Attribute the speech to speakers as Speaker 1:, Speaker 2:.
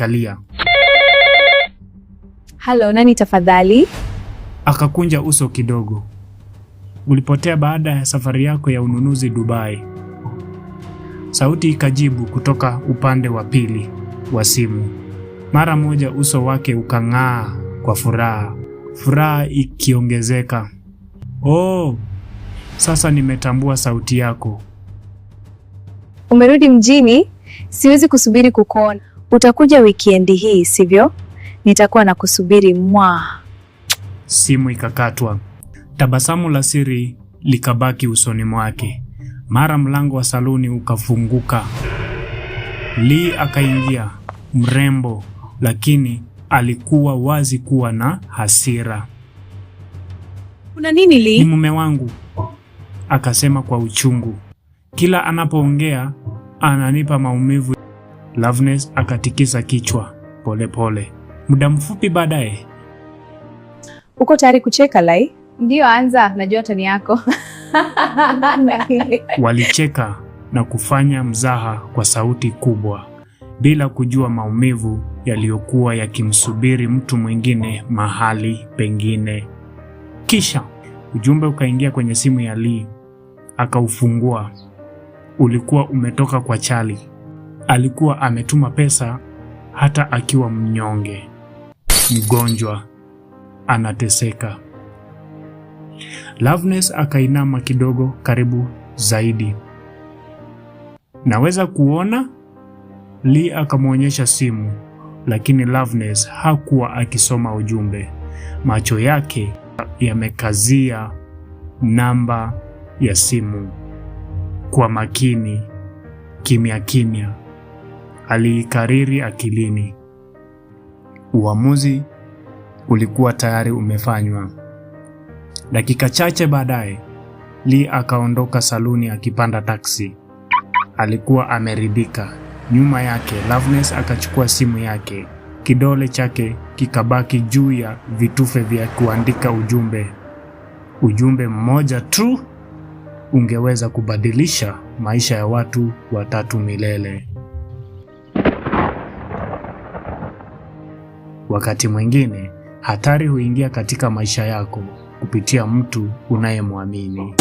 Speaker 1: Kalia.
Speaker 2: Halo, nani tafadhali?
Speaker 1: Akakunja uso kidogo. Ulipotea baada ya safari yako ya ununuzi Dubai. Sauti ikajibu kutoka upande wa pili wa simu. Mara moja uso wake ukang'aa kwa furaha ikiongezeka. Oh, sasa nimetambua sauti yako.
Speaker 2: Umerudi mjini? Siwezi kusubiri kukuona. Utakuja wikendi hii, sivyo? Nitakuwa na kusubiri mwa.
Speaker 1: Simu ikakatwa. Tabasamu la siri likabaki usoni mwake. Mara mlango wa saluni ukafunguka. Lee akaingia, mrembo, lakini alikuwa wazi kuwa na hasira.
Speaker 2: Kuna nini Lee?
Speaker 1: Ni mume wangu, akasema kwa uchungu. Kila anapoongea ananipa maumivu. Loveness akatikisa kichwa polepole. Muda mfupi baadaye.
Speaker 2: Uko tayari kucheka Lai?
Speaker 3: Ndio, anza, najua tani yako.
Speaker 1: Walicheka na kufanya mzaha kwa sauti kubwa, bila kujua maumivu yaliyokuwa yakimsubiri mtu mwingine mahali pengine. Kisha ujumbe ukaingia kwenye simu ya Lee. Akaufungua. Ulikuwa umetoka kwa Charlie. Alikuwa ametuma pesa hata akiwa mnyonge, mgonjwa, anateseka. Loveness akainama kidogo karibu zaidi. Naweza kuona? Lee akamwonyesha simu, lakini Loveness hakuwa akisoma ujumbe. Macho yake yamekazia namba ya simu. Kwa makini, kimya kimya, aliikariri akilini. Uamuzi ulikuwa tayari umefanywa. Dakika chache baadaye, Lee akaondoka saluni akipanda taksi. Alikuwa ameridhika. Nyuma yake, Loveness akachukua simu yake. Kidole chake kikabaki juu ya vitufe vya kuandika ujumbe. Ujumbe mmoja tu ungeweza kubadilisha maisha ya watu watatu milele. Wakati mwingine, hatari huingia katika maisha yako kupitia mtu unayemwamini.